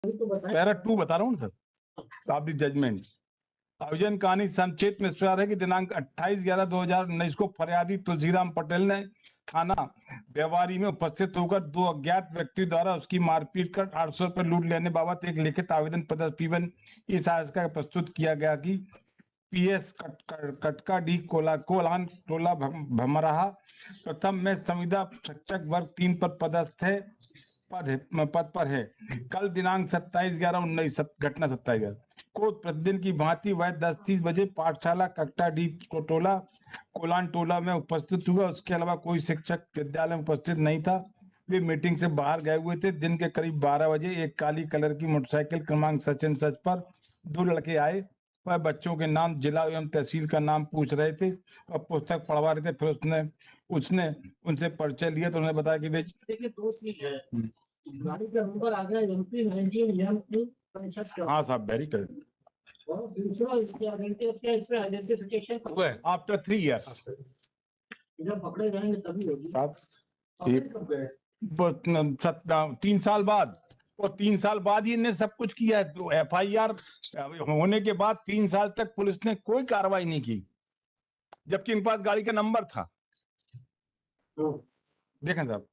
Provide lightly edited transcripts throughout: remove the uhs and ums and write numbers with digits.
Para 2 बता रहा हूँ सर, साबित जजमेंट। आयोजन कहानी संक्षिप्त में इस प्रकार है कि दिनांक 28/11/2019 को फरियादी तुलसीराम पटेल ने थाना व्यवहारी में उपस्थित होकर दो अज्ञात व्यक्ति द्वारा उसकी मारपीट कर 800 रुपए लूट लेने बाबत एक लिखित आवेदन पत्र P1 इस आशय का प्रस्तुत किया गया कि PS कटका डी कोलान टोला भमराहा प्रथम में संविदा शिक्षक वर्ग 3 पर पदस्थ है पद पर है। कल दिनांक 27/11/19 घटना 27 को प्रतिदिन की भांति वह 10:30 बजे पाठशाला कट्टा डी टोला कोलान टोला में उपस्थित हुआ। उसके अलावा कोई शिक्षक विद्यालय में उपस्थित नहीं था। वे मीटिंग से बाहर गए हुए थे। दिन के करीब 12 बजे एक काली कलर की मोटरसाइकिल क्रमांक सच एंड सच पर दो लड़के आए। वह बच्चों के नाम, जिला एवं तहसील का नाम पूछ रहे थे और पुस्तक पढ़वा रहे थे। फिर उसने उनसे परिचय लिया तो उन्होंने बताया कि वे दो चीज है, गाड़ी का नंबर आ गया MP 19 हाँ साहब, वेरी करेक्ट। और दूसरा इसके आइडेंटिफिकेशन आफ्टर 3 years जब पकड़े जाएंगे तभी होगी साहब। कब गए 3 साल बाद, और 3 साल बाद ही इन्हें सब कुछ किया है। तो FIR होने के बाद 3 साल तक पुलिस ने कोई कार्रवाई नहीं की, जबकि इनके पास गाड़ी का नंबर था। देखें साहब,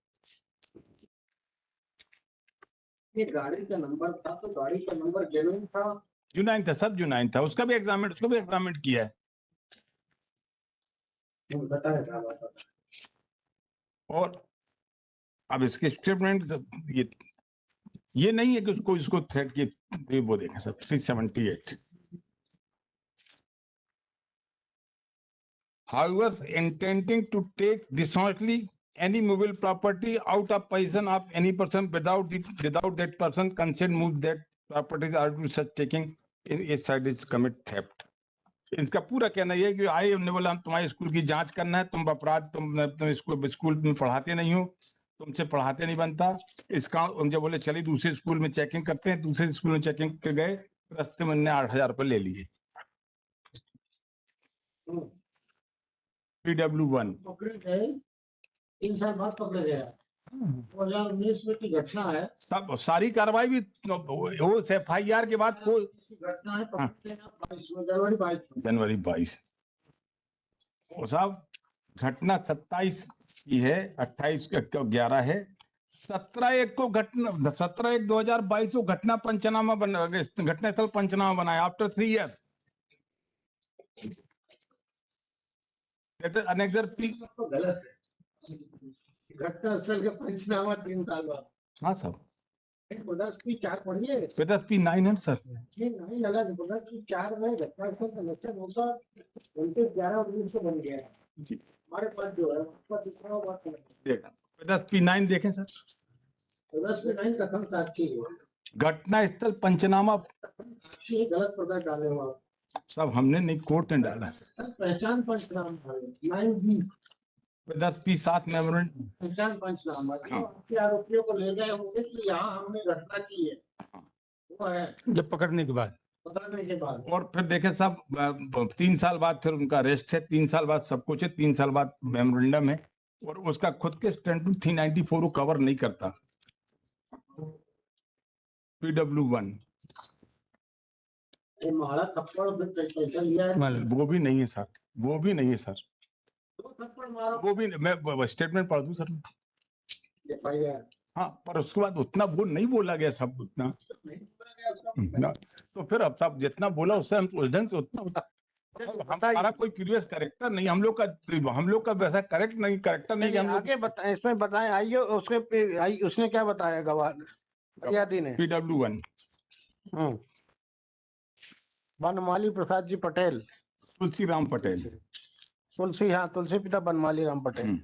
ये गाड़ी का नंबर था तो गाड़ी का नंबर जेन्युइन था, जुनाइन था, सब जुनाइन था। उसको भी एग्जामिनेट किया है। बताया क्या बात है। और अब इसके स्टेटमेंट ये नहीं है कि इसको थ्रेट की, वो देखें सब 378। However, intending to take dishonestly any movable property out of possession of any person without that person consent, move that properties are to such taking in a side is commit theft. इनका पूरा कहना यह है कि आए, उन्होंने बोला हम तुम्हारे स्कूल की जांच करना है, तुम अपराध, तुम स्कूल में पढ़ाते नहीं हो, तुमसे पढ़ाते नहीं बनता। इसका जब बोले चलिए दूसरे स्कूल में चेकिंग करते हैं, दूसरे स्कूल में चेकिंग के गए, रास्ते में उन्होंने 8,000 रुपए ले लिए। PW1 पकड़े गए 3 साल बाद पकड़े गए। 2019 में की घटना है। सब सारी कार्रवाई भी वो FIR के बाद कोई घटना है जनवरी 22। वो साहब घटना 27 की है, 28 को 11 है, 17/1 को घटना 17/1/2022 को घटना पंचनामा घटना स्थल पंचनामा बनाया आफ्टर 3 years। अनेक्सर P तो गलत है, घटना स्थल का पंचनामा 3 साल बाद। हाँ सर, P4 पढ़िए, P9 है सर। ये नहीं अलग P4 में घटना स्थल कलेक्शन होगा 29/11/19 को बन गया है। हमारे पास जो है उसका दूसरा बात देखा P9 देखें सर, P9 कथन साक्षी घटना स्थल पंचनामा गलत प्रकार डाले हुआ सब हमने नहीं, कोर्ट ने डाला। पहचान पंचनामा 9B 10P7 मेमोरेंडम पहचान पंचनामा आपके आरोपियों को ले गए होंगे कि यहाँ हमने घटना की है, वो है जब पकड़ने के बाद। और फिर देखे सब 3 साल बाद फिर उनका अरेस्ट है, 3 साल बाद सब कुछ है, 3 साल बाद मेमोरेंडम है। और उसका खुद के स्टैंडर्ड 394 को कवर नहीं करता। PW1 वो भी नहीं है सर, वो भी नहीं है सर, वो भी मैं स्टेटमेंट पढ़ दूं सर। हाँ, पर उसके बाद उतना वो नहीं बोला गया सब उतना ना, तो फिर अब सब जितना बोला उससे हम ढंग से उतना होता। हमारा कोई प्रीवियस करेक्टर नहीं, हम लोग का वैसा करेक्टर नहीं। हम आगे बताएं, इसमें बताएं। आइए उसने क्या बताया गवाह फरियादी ने? PW1 बनमाली प्रसाद जी पटेल, तुलसीराम पटेल, तुलसी पिता बनमाली राम पटेल।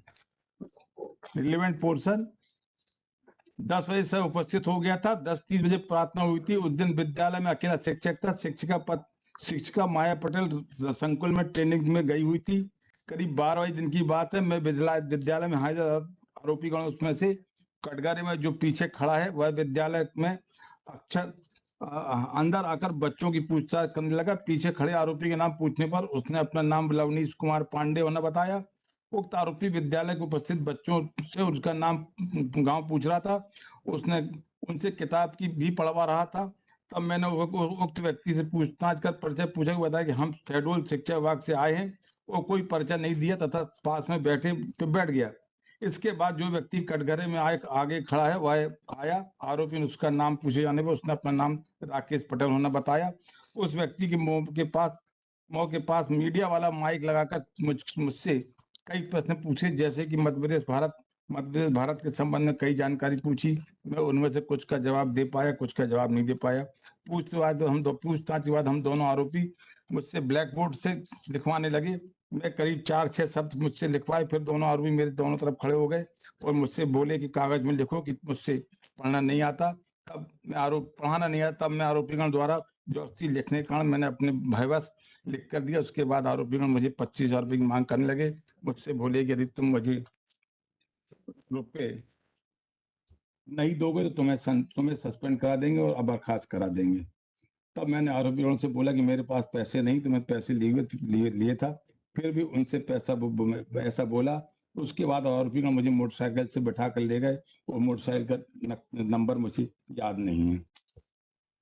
रिलेवेंट पोर्शन 10 बजे से उपस्थित हो गया था। 10:30 बजे प्रार्थना हुई थी। उस दिन विद्यालय में अकेला शिक्षक था। शिक्षिका माया पटेल संकुल में ट्रेनिंग में गई हुई थी। करीब 12 बजे दिन की बात है। मैं विद्यालय में हाजिर आरोपी गण उसमें से कटघरे में जो पीछे खड़ा है वह विद्यालय में अक्षर अंदर आकर बच्चों की पूछताछ करने लगा। पीछे खड़े आरोपी के नाम पूछने पर उसने अपना नाम लवनीश कुमार पांडे होना बताया। उक्त आरोपी विद्यालय के उपस्थित बच्चों से उसका नाम गांव पूछ रहा था। उसने उनसे किताब की भी पढ़वा रहा था। तब मैंने उक्त व्यक्ति से पूछताछ कर परिचय पूछा, बताया कि हम शेड्यूल शिक्षा विभाग से आए हैं। वो कोई परिचय नहीं दिया तथा पास में बैठ गया। इसके बाद जो व्यक्ति कटघरे में आगे खड़ा है वह आया। आरोपी ने उसका नाम पूछे जाने पर उसने अपना नाम राकेश पटेल होना बताया। उस व्यक्ति के मुंह के पास मीडिया वाला माइक लगाकर मुझसे कई प्रश्न पूछे, जैसे कि मध्य प्रदेश भारत के संबंध में कई जानकारी पूछी। मैं उनमें से कुछ का जवाब दे पाया, कुछ का जवाब नहीं दे पाया। पूछताछ के बाद हम दोनों आरोपी मुझसे ब्लैक बोर्ड से लिखवाने लगे। मैं करीब 4-6 शब्द मुझसे लिखवाए, फिर दोनों आरोपी मेरे दोनों तरफ खड़े हो गए और मुझसे बोले कि कागज में लिखो कि मुझसे पढ़ना नहीं आता। पढ़ाना नहीं आता। तब मैं आरोपीगण द्वारा जबरदस्ती लिखने के कारण मैंने अपने भयवश लिख कर दिया। उसके बाद आरोपीगण मुझे 25,000 रुपये की मांग करने लगे। मुझसे बोले कि यदि तुम मुझे रुपए नहीं दोगे तो तुम्हें सस्पेंड करा देंगे और बर्खास्त करा देंगे। तब मैंने आरोपियों से बोला कि मेरे पास पैसे नहीं, तो मैं पैसे लिए था। फिर भी उनसे ऐसा बोला। उसके बाद आरोपी मुझे मोटरसाइकिल से बैठा कर ले गए और मोटरसाइकिल का नंबर मुझे याद नहीं है।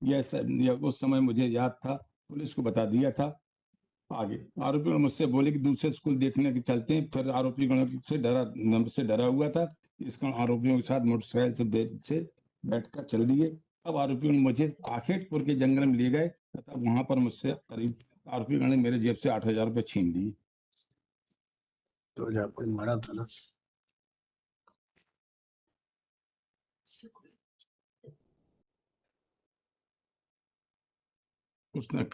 यह उस समय मुझे याद था, पुलिस को बता दिया था। आगे आरोपी मुझसे बोले कि दूसरे स्कूल देखने के चलते हैं। फिर आरोपी से डरा हुआ था। इस कारण आरोपियों के साथ मोटरसाइकिल से बैठकर चल दिए। अब आरोपियों ने मुझे आखेटपुर के जंगल में ले गए तथा वहां पर मुझसे करीब आरोपीगण ने मेरे जेब से 8,000 रुपये छीन लिए। तो जब कोई मारा था ना, उसने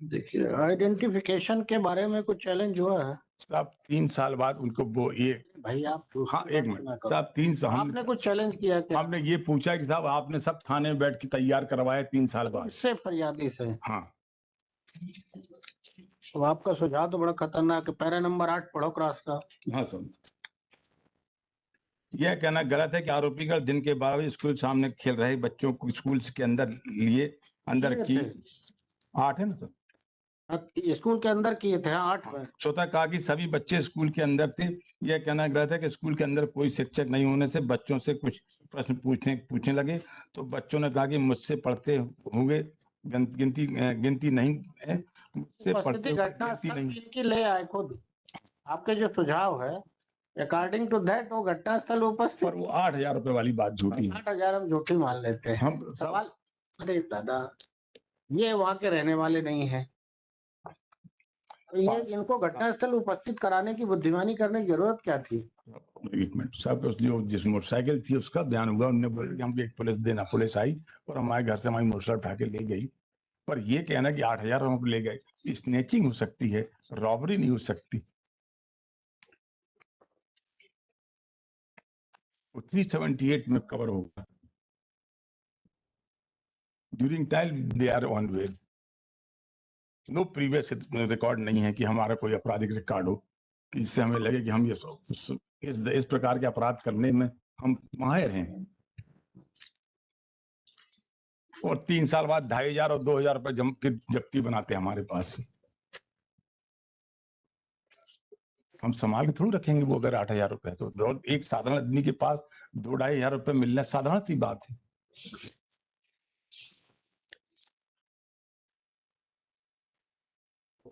देखिए आइडेंटिफिकेशन के बारे में कुछ चैलेंज हुआ है साहब 3 साल बाद उनको वो ये भाई? आप हाँ एक मिनट साहब, 3 साल आपने कुछ चैलेंज किया क्या? हमने ये पूछा कि साहब आपने सब थाने में बैठ के तैयार करवाए 3 साल बाद। इससे फरियादी से हाँ तो आपका सुझाव तो बड़ा खतरनाक है। पैरा नंबर 8 पढ़ो क्रॉस का। हाँ सर, यह कहना गलत है कि आरोपीगण दिन के 12 बजे स्कूल सामने खेल रहे बच्चों को स्कूल के अंदर की 8 है ना सर, स्कूल के अंदर किए थे। 8 में चौथा कहा कि सभी बच्चे स्कूल के अंदर थे। यह कहना गलत है कि स्कूल के अंदर कोई शिक्षक नहीं होने से बच्चों से कुछ प्रश्न पूछने लगे तो बच्चों ने कहा कि मुझसे पढ़ते होंगे, गिनती नहीं है, मुझसे पढ़ते गिनती नहीं। इनकी ले आए खुद। आपके जो सुझाव है अकॉर्डिंग टू दैट वो घटना स्थल उपस्थित। पर वो 8,000 रुपए वाली बात झूठी है। 8,000 हम झूठी मान लेते हैं। हम सवाल, अरे दादा ये वहां के रहने वाले नहीं है, तो ये इनको घटनास्थल उपस्थित कराने की बुद्धिमानी करने की जरूरत क्या थी? एक मिनट साहब, जो जिस मोटरसाइकिल थी उसका बयान हुआ, उन्होंने बोला कि हम एक पुलिस आई और हमारे घर से हमारी मोटरसाइकिल उठा के ले गई। पर ये कहना कि 8,000 हम ले गए, स्नेचिंग हो सकती है, रॉबरी नहीं हो सकती। 378 में कवर होगा। During time they are unwell. No previous record नहीं है कि हमारा कोई आपराधिक रिकॉर्ड हो कि जिससे हमें लगे कि हम इस प्रकार के अपराध करने में हम माहिर हैं। और 3 साल बाद 2,500 और 2,000 रुपए जब्ती बनाते हैं हमारे पास। हम संभाल के थोड़ी रखेंगे वो, अगर 8,000 रुपए तो एक साधारण आदमी के पास 2-2,500 रुपए मिलना साधारण सी बात है।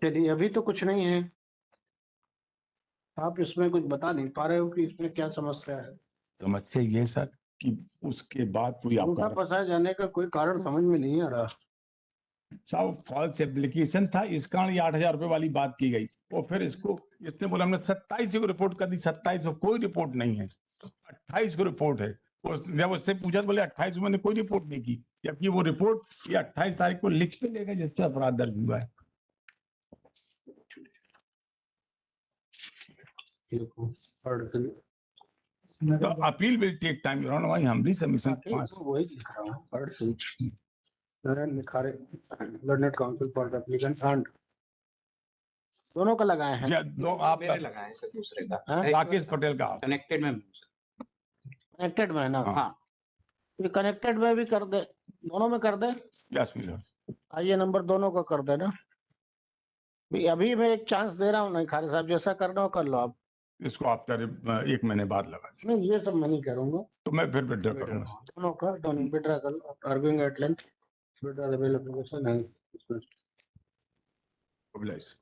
चलिए अभी तो कुछ नहीं है, आप इसमें कुछ बता नहीं पा रहे हो कि इसमें क्या समस्या है। समस्या ये सर कि उसके बाद कोई उनका फंसाए जाने का कोई कारण समझ में नहीं आ रहा। साहब फॉल्स एप्लीकेशन था, इस कारण 8,000 रुपए वाली बात की गई। और फिर इसने बोला हमने 27 को रिपोर्ट कर दी। 27 को कोई रिपोर्ट नहीं है, 28 को रिपोर्ट है। जब उससे पूछा तो बोले 28 को मैंने कोई रिपोर्ट नहीं की, जबकि वो रिपोर्ट ये 28 तारीख को लिख के ले गए जिससे अपराध दर्ज हुआ है। The appeal will take time, Your Honor. Why humbly submission pass? वही लिख रहा हूँ। Third seat. लिखारे learned council for applicant and दोनों का लगाए हैं। दो आप लगाए हैं सर, दूसरे का राकेश पटेल का कनेक्टेड में। कनेक्टेड में ना? हाँ ये कनेक्टेड में भी कर दे, दोनों में कर दे। यस मिलर। आइए नंबर दोनों का कर देना। अभी मैं एक चांस दे रहा हूँ नहीं खारे साहब, जैसा करना हो कर लो आप। इसको आप करीब 1 महीने बाद लगा दीजिए। नहीं, ये सब मैं नहीं करूंगा। तो मैं फिर विड्रॉ करूंगा। दोनों का दोनों विड्रॉ कर, arguing at length, withdraw the bill application and Mobilize.